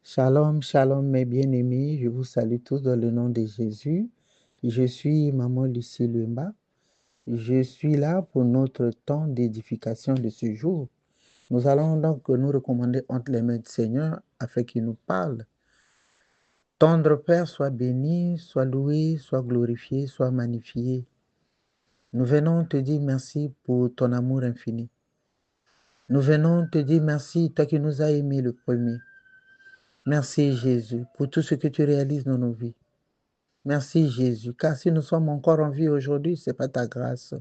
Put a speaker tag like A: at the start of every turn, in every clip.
A: Shalom, shalom mes bien-aimés, je vous salue tous dans le nom de Jésus. Je suis Maman Lucie Lumba. Je suis là pour notre temps d'édification de ce jour. Nous allons donc nous recommander entre les mains du Seigneur afin qu'il nous parle. Tendre Père, sois béni, sois loué, sois glorifié, sois magnifié. Nous venons te dire merci pour ton amour infini. Nous venons te dire merci, toi qui nous as aimés le premier. Merci Jésus pour tout ce que tu réalises dans nos vies. Merci Jésus, car si nous sommes encore en vie aujourd'hui, ce n'est pas ta grâce.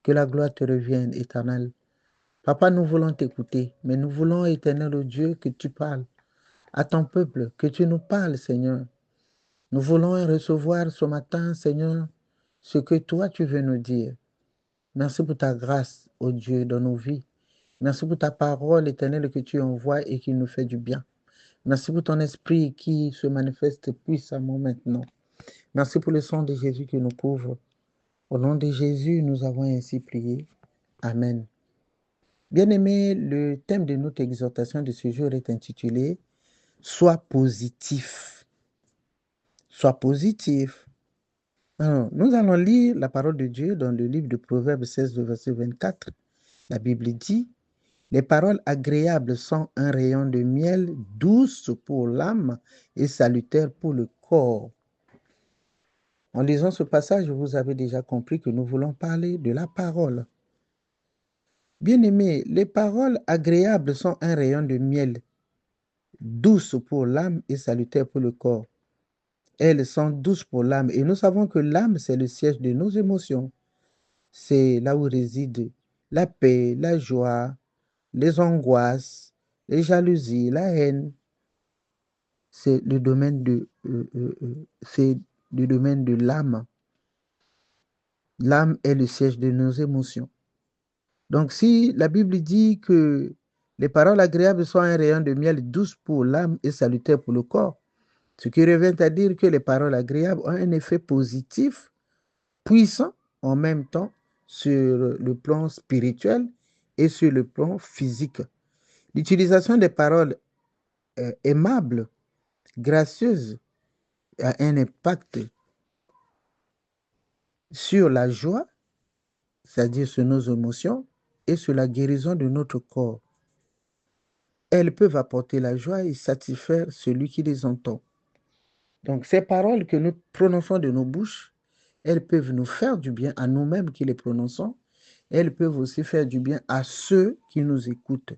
A: Que la gloire te revienne, éternel. Papa, nous voulons t'écouter, mais nous voulons, éternel au Dieu, que tu parles à ton peuple, que tu nous parles, Seigneur. Nous voulons recevoir ce matin, Seigneur, ce que toi tu veux nous dire. Merci pour ta grâce, ô Dieu, dans nos vies. Merci pour ta parole, éternelle, que tu envoies et qui nous fait du bien. Merci pour ton esprit qui se manifeste puissamment maintenant. Merci pour le sang de Jésus qui nous couvre. Au nom de Jésus, nous avons ainsi prié. Amen. Bien-aimés, le thème de notre exhortation de ce jour est intitulé « Sois positif ». Sois positif. Alors, nous allons lire la parole de Dieu dans le livre de Proverbes 16, verset 24. La Bible dit « Les paroles agréables sont un rayon de miel, douce pour l'âme et salutaire pour le corps. » En lisant ce passage, vous avez déjà compris que nous voulons parler de la parole. Bien-aimés, les paroles agréables sont un rayon de miel, douces pour l'âme et salutaires pour le corps. Elles sont douces pour l'âme et nous savons que l'âme, c'est le siège de nos émotions. C'est là où réside la paix, la joie, les angoisses, les jalousies, la haine. C'est le domaine de l'âme. L'âme est le siège de nos émotions. Donc, si la Bible dit que les paroles agréables sont un rayon de miel douce pour l'âme et salutaire pour le corps, ce qui revient à dire que les paroles agréables ont un effet positif, puissant en même temps sur le plan spirituel et sur le plan physique. L'utilisation des paroles aimables, gracieuses, a un impact sur la joie, c'est-à-dire sur nos émotions, et sur la guérison de notre corps. Elles peuvent apporter la joie et satisfaire celui qui les entend. Donc, ces paroles que nous prononçons de nos bouches, elles peuvent nous faire du bien à nous-mêmes qui les prononçons. Elles peuvent aussi faire du bien à ceux qui nous écoutent.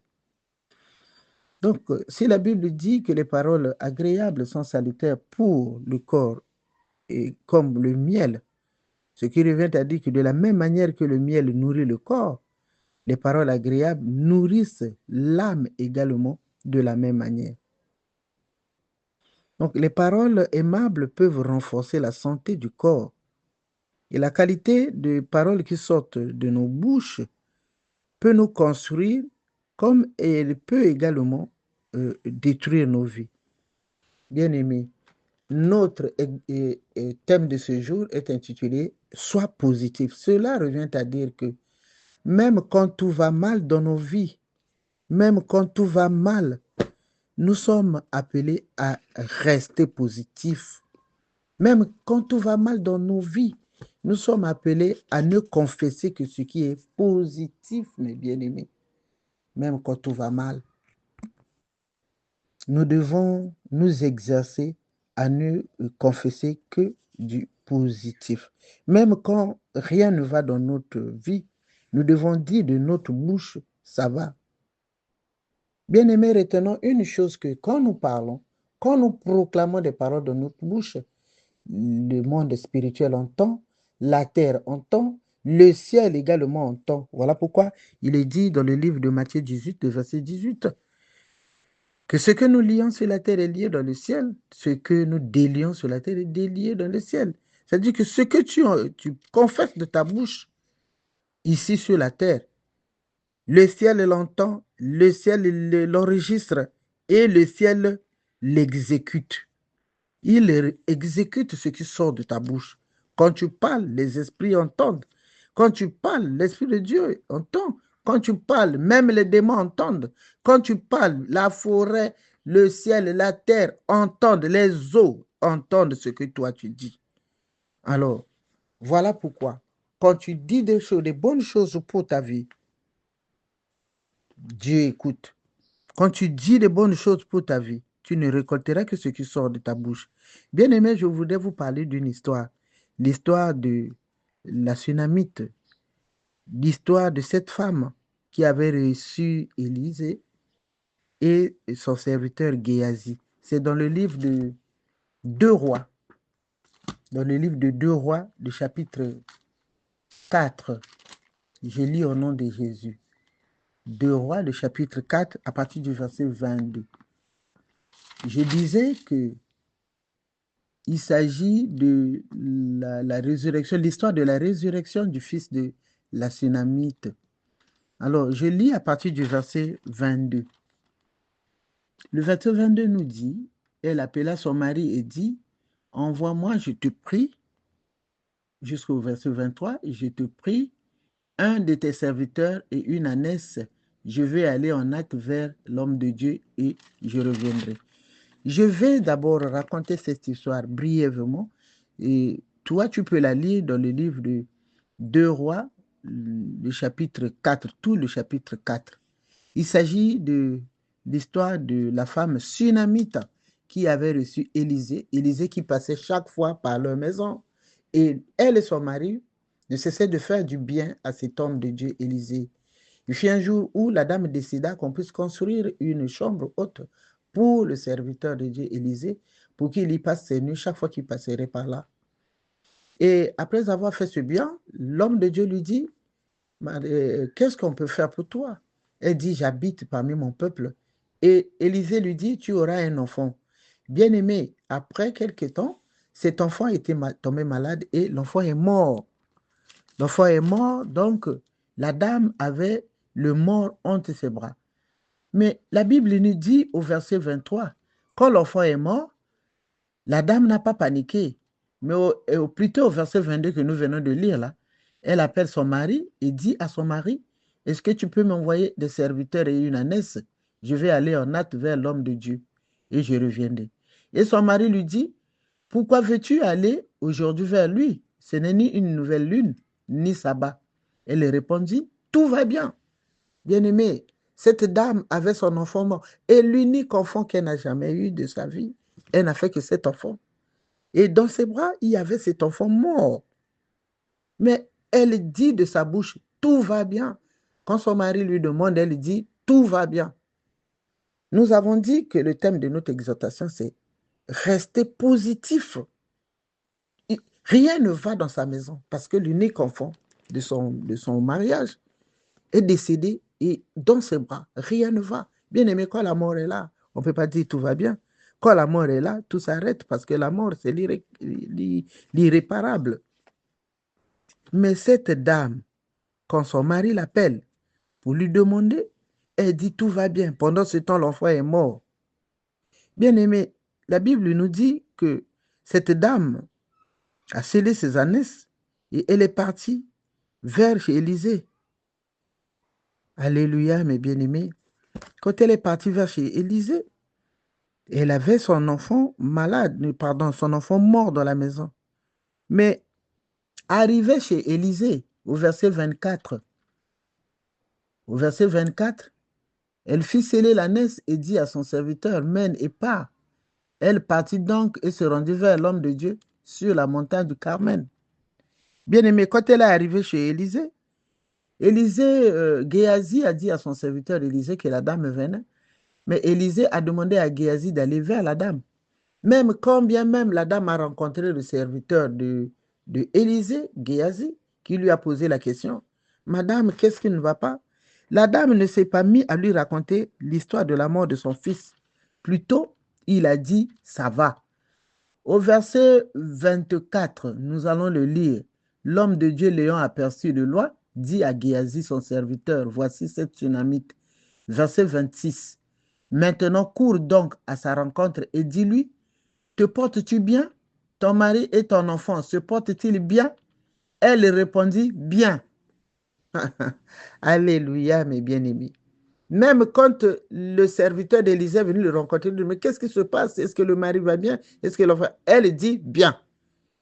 A: Donc, si la Bible dit que les paroles agréables sont salutaires pour le corps, et comme le miel, ce qui revient à dire que de la même manière que le miel nourrit le corps, les paroles agréables nourrissent l'âme également de la même manière. Donc, les paroles aimables peuvent renforcer la santé du corps. Et la qualité des paroles qui sortent de nos bouches peut nous construire comme elle peut également détruire nos vies. Bien-aimés, notre thème de ce jour est intitulé « Sois positif ». Cela revient à dire que même quand tout va mal dans nos vies, même quand tout va mal, nous sommes appelés à rester positifs. Même quand tout va mal dans nos vies, nous sommes appelés à ne confesser que ce qui est positif, mes bien-aimés. Même quand tout va mal, nous devons nous exercer à ne confesser que du positif. Même quand rien ne va dans notre vie, nous devons dire de notre bouche, ça va. Bien-aimés, retenons une chose que quand nous parlons, quand nous proclamons des paroles de notre bouche, le monde spirituel entend, la terre entend, le ciel également entend. Voilà pourquoi il est dit dans le livre de Matthieu 18, verset 18, que ce que nous lions sur la terre est lié dans le ciel, ce que nous délions sur la terre est délié dans le ciel. C'est-à-dire que ce que tu confesses de ta bouche ici sur la terre, le ciel l'entend, le ciel l'enregistre et le ciel l'exécute. Il exécute ce qui sort de ta bouche. Quand tu parles, les esprits entendent. Quand tu parles, l'Esprit de Dieu entend. Quand tu parles, même les démons entendent. Quand tu parles, la forêt, le ciel et la terre entendent, les eaux entendent ce que toi tu dis. Alors, voilà pourquoi, quand tu dis des choses, des bonnes choses pour ta vie, Dieu écoute. Quand tu dis des bonnes choses pour ta vie, tu ne récolteras que ce qui sort de ta bouche. Bien-aimé, je voudrais vous parler d'une histoire. L'histoire de la Sunamite. L'histoire de cette femme qui avait reçu Élisée et son serviteur Géasi. C'est dans le livre de Deux Rois. Dans le livre de Deux Rois, le chapitre 4. Je lis au nom de Jésus. Deux Rois, le chapitre 4, à partir du verset 22. Je disais que il s'agit de la résurrection, l'histoire de la résurrection du fils de la Sunamite. Alors, je lis à partir du verset 22. Le verset 22 nous dit, elle appela son mari et dit, envoie-moi, je te prie, jusqu'au verset 23, je te prie, un de tes serviteurs et une ânesse, je vais aller en hâte vers l'homme de Dieu et je reviendrai. Je vais d'abord raconter cette histoire brièvement et toi, tu peux la lire dans le livre de Deux Rois, le chapitre 4, tout le chapitre 4. Il s'agit de l'histoire de la femme Sunamite qui avait reçu Élisée, Élisée qui passait chaque fois par leur maison. Et elle et son mari ne cessaient de faire du bien à cet homme de Dieu, Élisée. Il fut un jour où la dame décida qu'on puisse construire une chambre haute pour le serviteur de Dieu, Élisée, pour qu'il y passe ses nuits chaque fois qu'il passerait par là. Et après avoir fait ce bien, l'homme de Dieu lui dit, qu'est-ce qu'on peut faire pour toi? Elle dit, j'habite parmi mon peuple. Et Élisée lui dit, tu auras un enfant. Bien-aimé, après quelque temps, cet enfant était tombé malade et l'enfant est mort. L'enfant est mort, donc la dame avait le mort entre ses bras. Mais la Bible nous dit au verset 23, quand l'enfant est mort, la dame n'a pas paniqué. Mais plutôt au verset 22 que nous venons de lire là, elle appelle son mari et dit à son mari, est-ce que tu peux m'envoyer des serviteurs et une ânesse? Je vais aller en hâte vers l'homme de Dieu et je reviendrai. Et son mari lui dit, pourquoi veux-tu aller aujourd'hui vers lui? Ce n'est ni une nouvelle lune, ni sabbat. Elle répondit, tout va bien. Bien-aimé, cette dame avait son enfant mort et l'unique enfant qu'elle n'a jamais eu de sa vie, elle n'a fait que cet enfant. Et dans ses bras, il y avait cet enfant mort. Mais elle dit de sa bouche, tout va bien. Quand son mari lui demande, elle dit, tout va bien. Nous avons dit que le thème de notre exhortation, c'est rester positif. Rien ne va dans sa maison parce que l'unique enfant de son mariage est décédé et dans ses bras, rien ne va. Bien aimé, quand la mort est là, on ne peut pas dire tout va bien. Quand la mort est là, tout s'arrête parce que la mort, c'est l'irréparable. Mais cette dame, quand son mari l'appelle pour lui demander, elle dit tout va bien. Pendant ce temps, l'enfant est mort. Bien aimé, la Bible nous dit que cette dame a scellé ses ânesses et elle est partie vers chez Élisée. Alléluia, mes bien-aimés. Quand elle est partie vers chez Élisée, elle avait son enfant malade, pardon, son enfant mort dans la maison. Mais arrivée chez Élisée, au verset 24, elle fit sceller l'ânesse et dit à son serviteur, mène et pars. Elle partit donc et se rendit vers l'homme de Dieu sur la montagne du Carmel. Bien-aimé, quand elle est arrivée chez Élisée, Géasi a dit à son serviteur Élisée que la dame venait, mais Élisée a demandé à Géasi d'aller vers la dame. Même quand bien même la dame a rencontré le serviteur de Élisée, Géasi, qui lui a posé la question, Madame, qu'est-ce qui ne va pas? La dame ne s'est pas mise à lui raconter l'histoire de la mort de son fils. Plutôt, il a dit, ça va. Au verset 24, nous allons le lire. L'homme de Dieu l'ayant aperçu de loin, dit à Géasi, son serviteur, voici cette Sunamite. Verset 26. Maintenant, cours donc à sa rencontre et dis-lui, te portes-tu bien? Ton mari et ton enfant se portent-ils bien? Elle répondit, bien. Alléluia, mes bien-aimés. Même quand le serviteur d'Élisée est venu le rencontrer, il dit, mais qu'est-ce qui se passe? Est-ce que le mari va bien? Est-ce que l'enfant... Elle dit bien.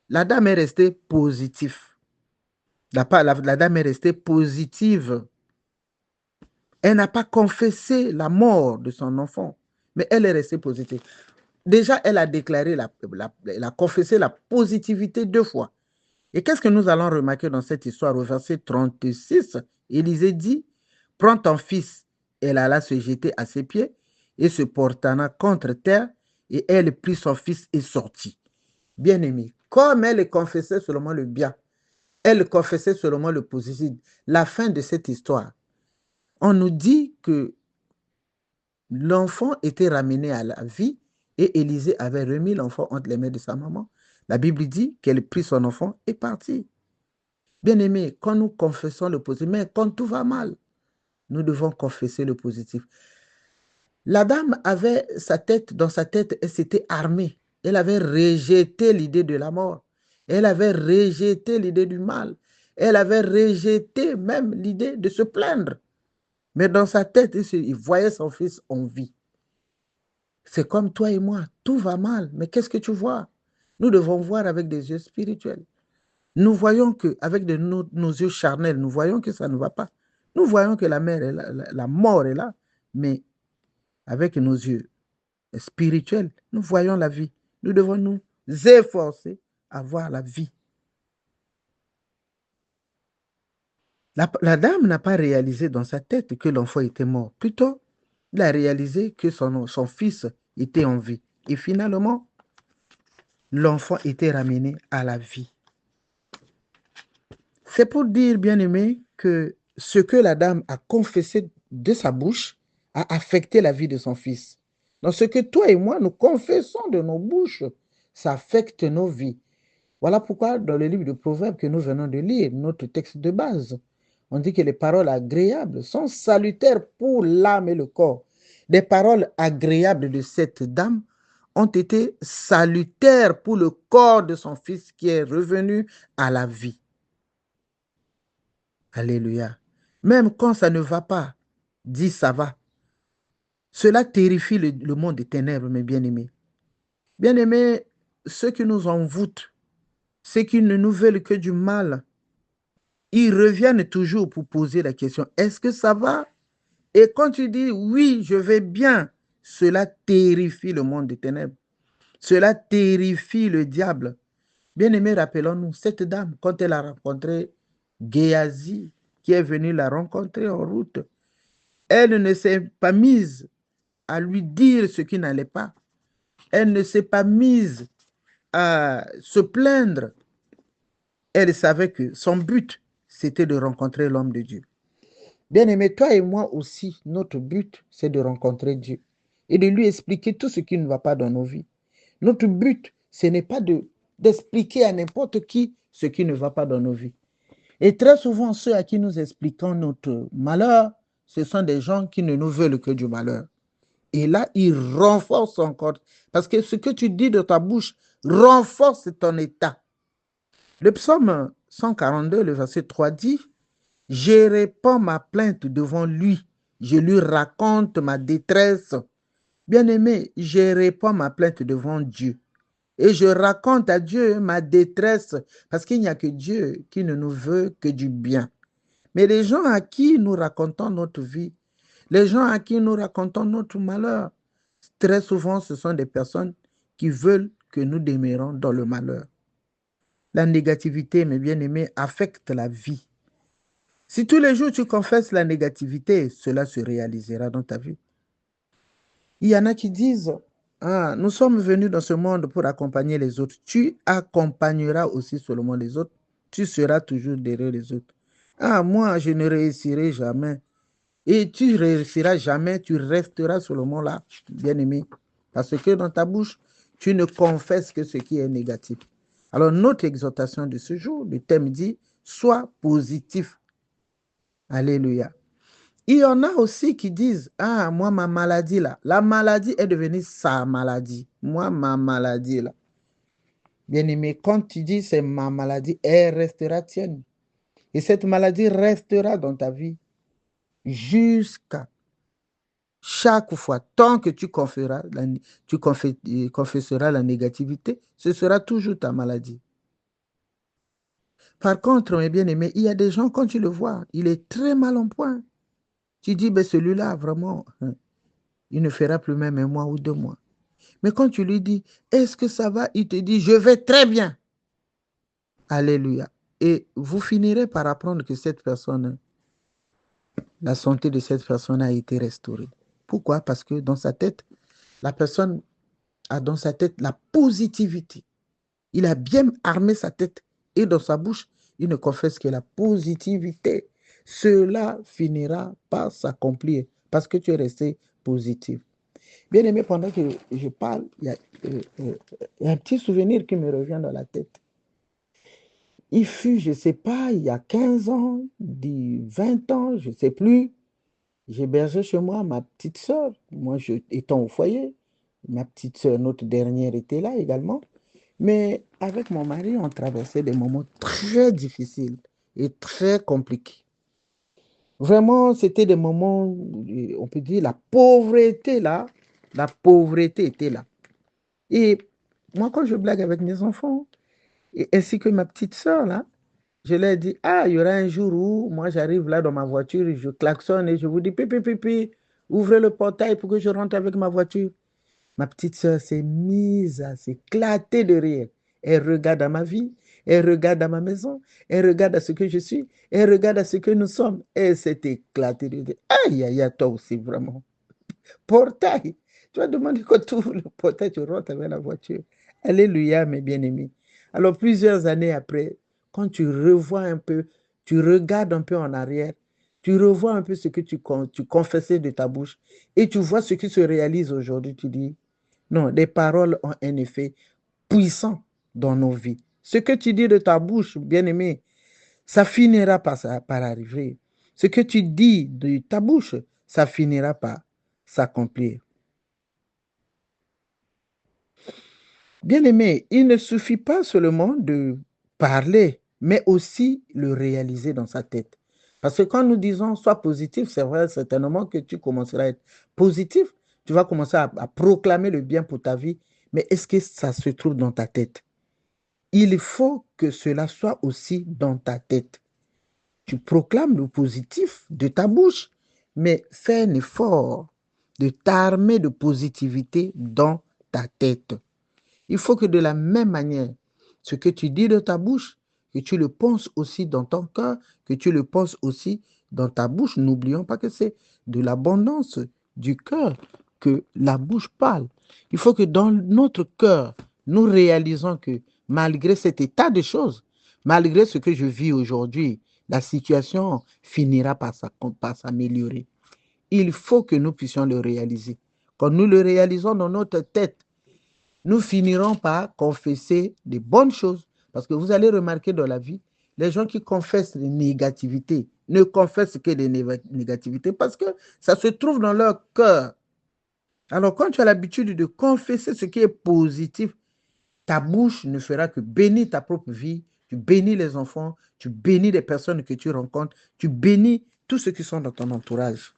A: La dame est restée positive. La dame est restée positive. Elle n'a pas confessé la mort de son enfant, mais elle est restée positive. Déjà, elle a déclaré, elle a confessé la positivité 2 fois. Et qu'est-ce que nous allons remarquer dans cette histoire au verset 36? Élisée dit, prends ton fils. Elle alla se jeter à ses pieds et se portana contre terre, et elle prit son fils et sortit. Bien-aimé, comme elle confessait seulement le bien, elle confessait seulement le positif. La fin de cette histoire, on nous dit que l'enfant était ramené à la vie et Élisée avait remis l'enfant entre les mains de sa maman. La Bible dit qu'elle prit son enfant et partit. Bien-aimé, quand nous confessons le positif, mais quand tout va mal, nous devons confesser le positif. La dame avait dans sa tête, elle s'était armée. Elle avait rejeté l'idée de la mort. Elle avait rejeté l'idée du mal. Elle avait rejeté même l'idée de se plaindre. Mais dans sa tête, il voyait son fils en vie. C'est comme toi et moi, tout va mal. Mais qu'est-ce que tu vois? Nous devons voir avec des yeux spirituels. Nous voyons qu'avec nos yeux charnels, nous voyons que ça ne va pas. Nous voyons que la mort est là, mais avec nos yeux spirituels, nous voyons la vie. Nous devons nous efforcer à voir la vie. La dame n'a pas réalisé dans sa tête que l'enfant était mort. Plutôt, elle a réalisé que son fils était en vie. Et finalement, l'enfant était ramené à la vie. C'est pour dire, bien-aimé, que ce que la dame a confessé de sa bouche a affecté la vie de son fils. Donc, ce que toi et moi, nous confessons de nos bouches, ça affecte nos vies. Voilà pourquoi, dans le livre de Proverbes que nous venons de lire, notre texte de base, on dit que les paroles agréables sont salutaires pour l'âme et le corps. Les paroles agréables de cette dame ont été salutaires pour le corps de son fils qui est revenu à la vie. Alléluia. Même quand ça ne va pas, dis ça va. Cela terrifie le monde des ténèbres, mes bien-aimés. Bien-aimés, ceux qui nous envoûtent, ceux qui ne nous veulent que du mal, ils reviennent toujours pour poser la question, est-ce que ça va? Et quand tu dis, oui, je vais bien, cela terrifie le monde des ténèbres. Cela terrifie le diable. Bien-aimés, rappelons-nous, cette dame, quand elle a rencontré Géasi, qui est venu la rencontrer en route, elle ne s'est pas mise à lui dire ce qui n'allait pas. Elle ne s'est pas mise à se plaindre. Elle savait que son but, c'était de rencontrer l'homme de Dieu. Bien-aimé, toi et moi aussi, notre but, c'est de rencontrer Dieu et de lui expliquer tout ce qui ne va pas dans nos vies. Notre but, ce n'est pas d'expliquer à n'importe qui ce qui ne va pas dans nos vies. Et très souvent, ceux à qui nous expliquons notre malheur, ce sont des gens qui ne nous veulent que du malheur. Et là, ils renforcent encore. Parce que ce que tu dis de ta bouche renforce ton état. Le psaume 142, le verset 3 dit, « Je répands ma plainte devant lui, je lui raconte ma détresse. » Bien-aimé, je répands ma plainte devant Dieu. Et je raconte à Dieu ma détresse, parce qu'il n'y a que Dieu qui ne nous veut que du bien. Mais les gens à qui nous racontons notre vie, les gens à qui nous racontons notre malheur, très souvent, ce sont des personnes qui veulent que nous demeurions dans le malheur. La négativité, mes bien-aimés, affecte la vie. Si tous les jours tu confesses la négativité, cela se réalisera dans ta vie. Il y en a qui disent, ah, nous sommes venus dans ce monde pour accompagner les autres. Tu accompagneras aussi seulement les autres. Tu seras toujours derrière les autres. Ah, moi, je ne réussirai jamais. Et tu ne réussiras jamais, tu resteras seulement là, bien-aimé. Parce que dans ta bouche, tu ne confesses que ce qui est négatif. Alors, notre exhortation de ce jour, le thème dit, sois positif. Alléluia. Il y en a aussi qui disent, ah, moi, ma maladie là, la maladie est devenue sa maladie. Moi, ma maladie là. Bien-aimé, quand tu dis c'est ma maladie, elle restera tienne. Et cette maladie restera dans ta vie jusqu'à Chaque fois, tant que confesseras la négativité, ce sera toujours ta maladie. Par contre, mes bien-aimés, il y a des gens, quand tu le vois, il est très mal en point. Tu dis, ben celui-là, vraiment, il ne fera plus même un mois ou 2 mois. Mais quand tu lui dis, est-ce que ça va? Il te dit, je vais très bien. Alléluia. Et vous finirez par apprendre que cette personne, la santé de cette personne a été restaurée. Pourquoi? Parce que dans sa tête, la personne a dans sa tête la positivité. Il a bien armé sa tête et dans sa bouche, il ne confesse que la positivité. Cela finira par s'accomplir parce que tu es resté positif. Bien aimé, pendant que je parle, il y a un petit souvenir qui me revient dans la tête. Il fut, je ne sais pas, il y a 15 ans, 20 ans, je ne sais plus, j'hébergeais chez moi ma petite sœur. Moi, étant au foyer, ma petite sœur, notre dernière, était là également. Mais avec mon mari, on traversait des moments très difficiles et très compliqués. Vraiment, c'était des moments, on peut dire, la pauvreté là, la pauvreté était là. Et moi, quand je blague avec mes enfants, ainsi que ma petite sœur là, je leur dis, ah, il y aura un jour où moi j'arrive là dans ma voiture, je klaxonne et je vous dis, pipi, pipi, ouvrez le portail pour que je rentre avec ma voiture. Ma petite sœur s'est mise à s'éclater de rire. Elle regarde à ma vie, elle regarde à ma maison, elle regarde à ce que je suis, elle regarde à ce que nous sommes. Elle s'est éclatée de rire. Aïe, aïe, aïe, toi aussi, vraiment. Portail. Tu vas demander quand tu ouvres le portail, tu rentres avec la voiture. Alléluia, mes bien-aimés. Alors, plusieurs années après, quand tu revois un peu, tu regardes un peu en arrière, tu revois un peu ce que tu confessais de ta bouche et tu vois ce qui se réalise aujourd'hui, tu dis, non, les paroles ont un effet puissant dans nos vies. Ce que tu dis de ta bouche, bien-aimé, ça finira par arriver. Ce que tu dis de ta bouche, ça finira par s'accomplir. Bien-aimé, il ne suffit pas seulement de parler, mais aussi le réaliser dans sa tête. Parce que quand nous disons sois positif, c'est vrai certainement que tu commenceras à être positif, tu vas commencer à proclamer le bien pour ta vie, mais est-ce que ça se trouve dans ta tête? Il faut que cela soit aussi dans ta tête. Tu proclames le positif de ta bouche, mais fais un effort de t'armer de positivité dans ta tête. Il faut que de la même manière, ce que tu dis de ta bouche, que tu le penses aussi dans ton cœur, que tu le penses aussi dans ta bouche. N'oublions pas que c'est de l'abondance du cœur que la bouche parle. Il faut que dans notre cœur, nous réalisons que malgré cet état de choses, malgré ce que je vis aujourd'hui, la situation finira par s'améliorer. Il faut que nous puissions le réaliser. Quand nous le réalisons dans notre tête, nous finirons par confesser des bonnes choses. Parce que vous allez remarquer dans la vie, les gens qui confessent les négativités ne confessent que les négativités parce que ça se trouve dans leur cœur. Alors quand tu as l'habitude de confesser ce qui est positif, ta bouche ne fera que bénir ta propre vie, tu bénis les enfants, tu bénis les personnes que tu rencontres, tu bénis tous ceux qui sont dans ton entourage.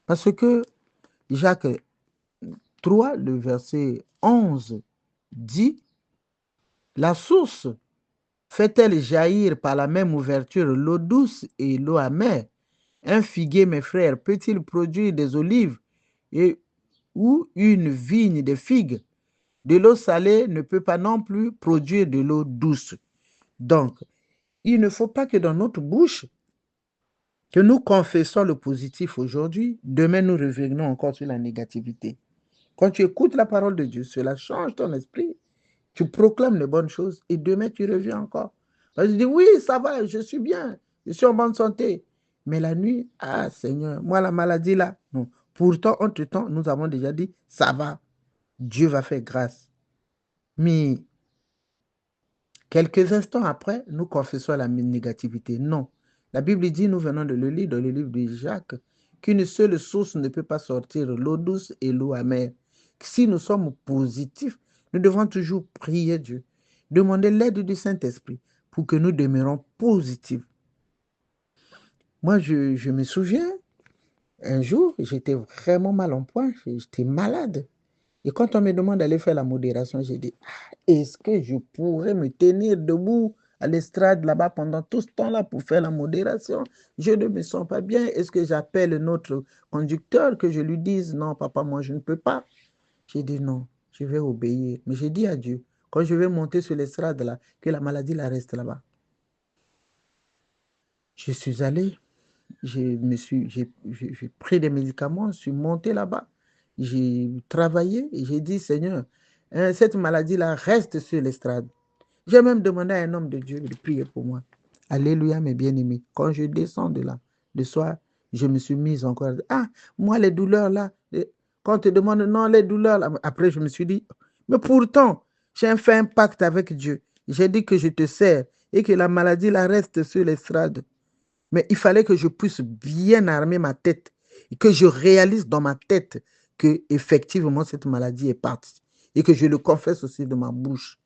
A: Parce que Jacques 3, le verset 11 dit, la source fait-elle jaillir par la même ouverture l'eau douce et l'eau amère? Un figuier, mes frères, peut-il produire des olives et, ou une vigne de figues? De l'eau salée ne peut pas non plus produire de l'eau douce. Donc, il ne faut pas que dans notre bouche, que nous confessons le positif aujourd'hui, demain nous revenons encore sur la négativité. Quand tu écoutes la parole de Dieu, cela change ton esprit. Tu proclames les bonnes choses et demain tu reviens encore. Parce que tu dis, oui, ça va, je suis bien, je suis en bonne santé. Mais la nuit, ah Seigneur, moi la maladie là, non. Pourtant, entre-temps, nous avons déjà dit, ça va, Dieu va faire grâce. Mais quelques instants après, nous confessons la négativité. Non. La Bible dit, nous venons de le lire dans le livre de Jacques, qu'une seule source ne peut pas sortir l'eau douce et l'eau amère. Si nous sommes positifs, nous devons toujours prier Dieu, demander l'aide du Saint-Esprit pour que nous demeurons positifs. Moi, je me souviens, Un jour, j'étais vraiment mal en point, j'étais malade. Et quand on me demande d'aller faire la modération, j'ai dit, ah, est-ce que je pourrais me tenir debout à l'estrade là-bas pendant tout ce temps-là pour faire la modération? Je ne me sens pas bien. Est-ce que j'appelle notre conducteur, que je lui dise, non, papa, moi, je ne peux pas? J'ai dit, non, je vais obéir. Mais j'ai dit à Dieu, quand je vais monter sur l'estrade là, que la maladie la reste là-bas. Je suis allé, j'ai pris des médicaments, je suis monté là-bas, j'ai travaillé et j'ai dit, Seigneur, cette maladie-là reste sur l'estrade. J'ai même demandé à un homme de Dieu de prier pour moi. Alléluia, mes bien-aimés. Quand je descends de là, le soir, je me suis mise encore. Ah, moi, les douleurs là, quand on te demande non, les douleurs là, après, je me suis dit, mais pourtant, j'ai fait un pacte avec Dieu. J'ai dit que je te sers et que la maladie là reste sur l'estrade. Mais il fallait que je puisse bien armer ma tête et que je réalise dans ma tête que effectivement cette maladie est partie et que je le confesse aussi de ma bouche.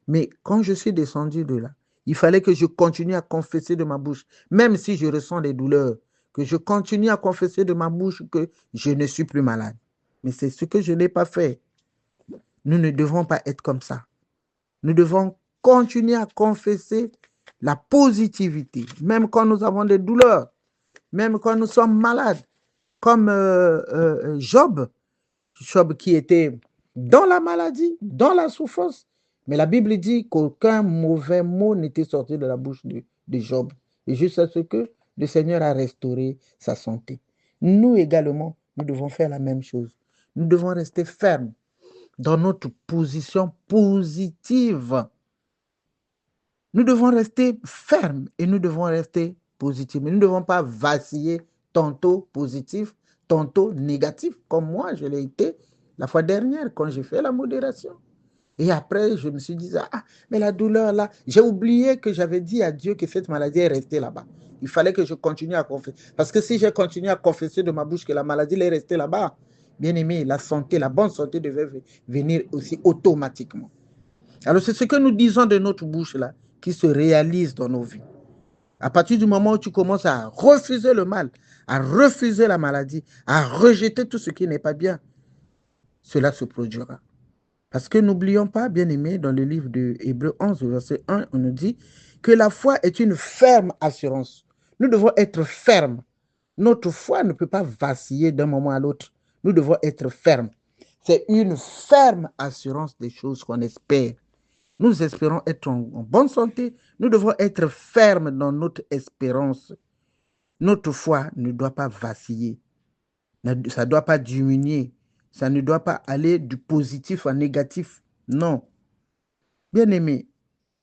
A: Mais quand je suis descendu de là, il fallait que je continue à confesser de ma bouche, même si je ressens des douleurs, que je continue à confesser de ma bouche que je ne suis plus malade. Mais c'est ce que je n'ai pas fait. Nous ne devons pas être comme ça. Nous devons continuer à confesser la positivité, même quand nous avons des douleurs, même quand nous sommes malades, comme Job, Job qui était dans la maladie, dans la souffrance. Mais la Bible dit qu'aucun mauvais mot n'était sorti de la bouche de Job. Et juste à ce que le Seigneur a restauré sa santé. Nous également, nous devons faire la même chose. Nous devons rester fermes dans notre position positive. Nous devons rester fermes et nous devons rester positifs. Mais nous ne devons pas vaciller tantôt positif, tantôt négatif, comme moi je l'ai été la fois dernière quand j'ai fait la modération. Et après, je me suis dit, ah, mais la douleur là, j'ai oublié que j'avais dit à Dieu que cette maladie est restée là-bas. Il fallait que je continue à confesser. Parce que si j'ai continué à confesser de ma bouche que la maladie est restée là-bas, bien aimé, la santé, la bonne santé devait venir aussi automatiquement. Alors, c'est ce que nous disons de notre bouche là qui se réalise dans nos vies. À partir du moment où tu commences à refuser le mal, à refuser la maladie, à rejeter tout ce qui n'est pas bien, cela se produira. Parce que n'oublions pas, bien aimé, dans le livre de Hébreux 11, verset 1, on nous dit que la foi est une ferme assurance. Nous devons être fermes. Notre foi ne peut pas vaciller d'un moment à l'autre. Nous devons être fermes. C'est une ferme assurance des choses qu'on espère. Nous espérons être en bonne santé. Nous devons être fermes dans notre espérance. Notre foi ne doit pas vaciller. Ça ne doit pas diminuer. Ça ne doit pas aller du positif au négatif. Non. Bien aimé,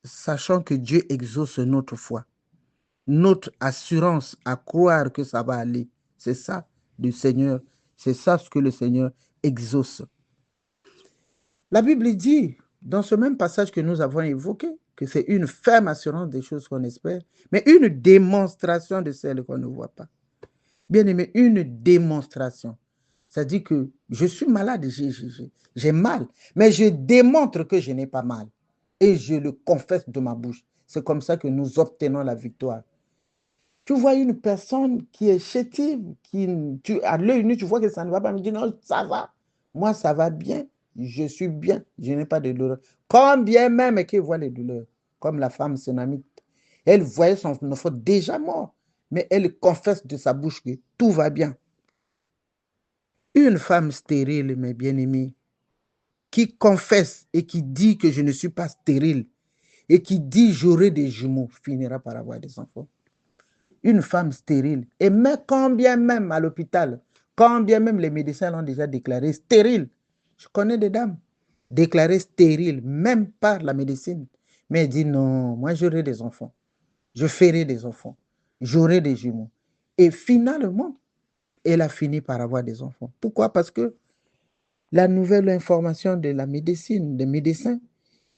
A: sachant que Dieu exauce notre foi, notre assurance à croire que ça va aller, c'est ça du Seigneur. C'est ça ce que le Seigneur exauce. La Bible dit, dans ce même passage que nous avons évoqué, que c'est une ferme assurance des choses qu'on espère, mais une démonstration de celles qu'on ne voit pas. Bien aimé, une démonstration. Ça dit que je suis malade, j'ai mal, mais je démontre que je n'ai pas mal. Et je le confesse de ma bouche. C'est comme ça que nous obtenons la victoire. Tu vois une personne qui est chétive, à l'œil nu, tu vois que ça ne va pas, me dire non, ça va. Moi, ça va bien. Je suis bien. Je n'ai pas de douleur. Quand bien même qu'elle voit les douleurs, comme la femme Sunamite, elle voyait son enfant déjà mort, mais elle confesse de sa bouche que tout va bien. Une femme stérile, mes bien-aimés, qui confesse et qui dit que je ne suis pas stérile et qui dit j'aurai des jumeaux, finira par avoir des enfants. Une femme stérile, et même quand bien même à l'hôpital, quand bien même les médecins l'ont déjà déclaré stérile, je connais des dames déclarées stériles, même par la médecine, mais elle dit non, moi j'aurai des enfants, je ferai des enfants, j'aurai des jumeaux. Et finalement, elle a fini par avoir des enfants. Pourquoi? Parce que la nouvelle information de la médecine, des médecins,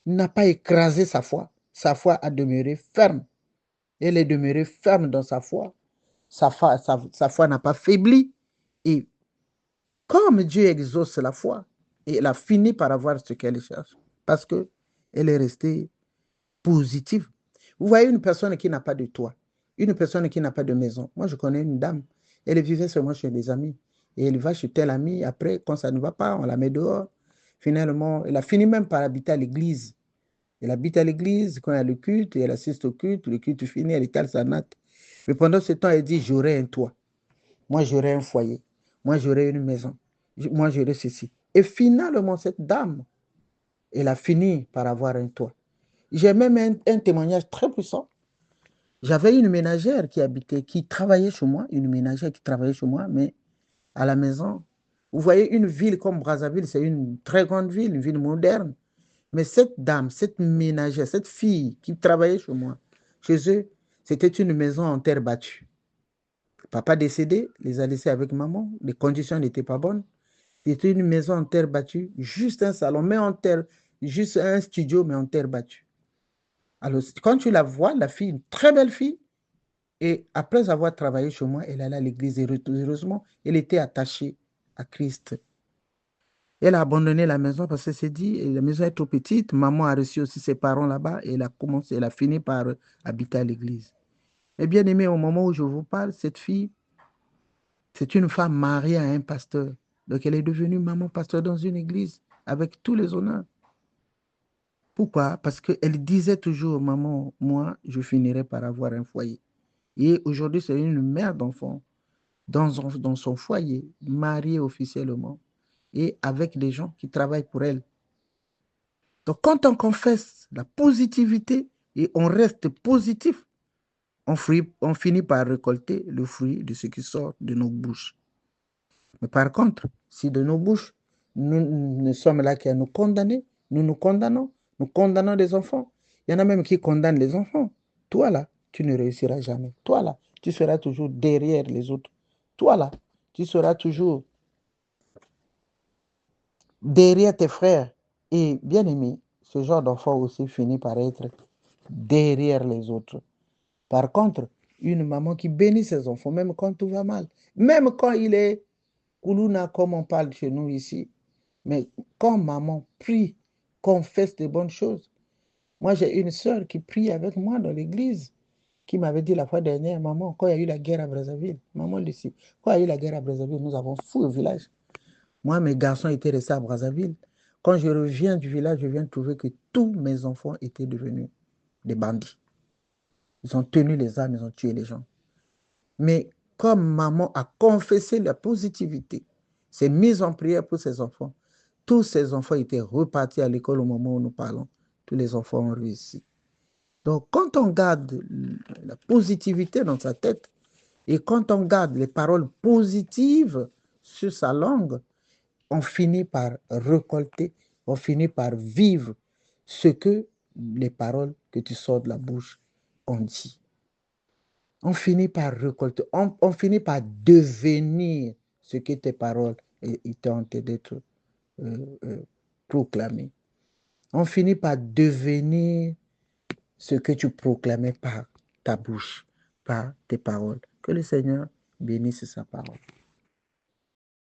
A: n'a pas écrasé sa foi. Sa foi a demeuré ferme. Elle est demeurée ferme dans sa foi. Sa foi n'a pas faibli. Et comme Dieu exauce la foi, elle a fini par avoir ce qu'elle cherche. Parce qu'elle est restée positive. Vous voyez une personne qui n'a pas de toit, une personne qui n'a pas de maison. Moi, je connais une dame. Elle vivait seulement chez des amis. Et elle va chez tel ami. Après, quand ça ne va pas, on la met dehors. Finalement, elle a fini même par habiter à l'église. Elle habite à l'église quand il y a le culte, et elle assiste au culte. Le culte fini, elle étale sa natte. Mais pendant ce temps, elle dit, j'aurai un toit. Moi, j'aurai un foyer. Moi, j'aurai une maison. Moi, j'aurai ceci. Et finalement, cette dame, elle a fini par avoir un toit. J'ai même un témoignage très puissant. J'avais une ménagère qui habitait, qui travaillait chez moi, une ménagère qui travaillait chez moi, mais à la maison. Vous voyez, une ville comme Brazzaville, c'est une très grande ville, une ville moderne. Mais cette dame, cette ménagère, cette fille qui travaillait chez moi, chez eux, c'était une maison en terre battue. Papa décédé, les a laissés avec maman. Les conditions n'étaient pas bonnes. C'était une maison en terre battue, juste un salon, mais en terre, juste un studio, mais en terre battue. Alors, quand tu la vois, la fille, une très belle fille, et après avoir travaillé chez moi, elle allait à l'église et heureusement, elle était attachée à Christ. Elle a abandonné la maison parce qu'elle s'est dit, la maison est trop petite. Maman a reçu aussi ses parents là-bas et elle a fini par habiter à l'église. Et bien aimé, au moment où je vous parle, cette fille, c'est une femme mariée à un pasteur. Donc elle est devenue maman pasteur dans une église avec tous les honneurs. Pourquoi? Parce qu'elle disait toujours, maman, moi, je finirai par avoir un foyer. Et aujourd'hui, c'est une mère d'enfant dans son foyer, mariée officiellement et avec des gens qui travaillent pour elle. Donc, quand on confesse la positivité et on reste positif, on finit par récolter le fruit de ce qui sort de nos bouches. Mais par contre, si de nos bouches, nous ne sommes là qu'à nous condamner, nous condamnons des enfants. Il y en a même qui condamnent les enfants. Toi là, tu ne réussiras jamais. Toi là, tu seras toujours derrière les autres. Toi là, tu seras toujours derrière tes frères. Et bien aimé, ce genre d'enfant aussi finit par être derrière les autres. Par contre, une maman qui bénit ses enfants, même quand tout va mal, même quand il est Koulouna, comme on parle chez nous ici, mais quand maman prie, confesse de bonnes choses. Moi, j'ai une sœur qui prie avec moi dans l'église, qui m'avait dit la fois dernière, maman, quand il y a eu la guerre à Brazzaville, maman ici, quand il y a eu la guerre à Brazzaville, nous avons fui au village. Moi, mes garçons étaient restés à Brazzaville. Quand je reviens du village, je viens de trouver que tous mes enfants étaient devenus des bandits. Ils ont tenu les armes, ils ont tué les gens. Mais comme maman a confessé la positivité, s'est mise en prière pour ses enfants, tous ces enfants étaient repartis à l'école au moment où nous parlons. Tous les enfants ont réussi. Donc, quand on garde la positivité dans sa tête et quand on garde les paroles positives sur sa langue, on finit par récolter, on finit par vivre ce que les paroles que tu sors de la bouche ont dit. On finit par récolter, on finit par devenir ce que tes paroles étaient en train d'être proclamées. On finit par devenir ce que tu proclamais par ta bouche, par tes paroles. Que le Seigneur bénisse sa parole.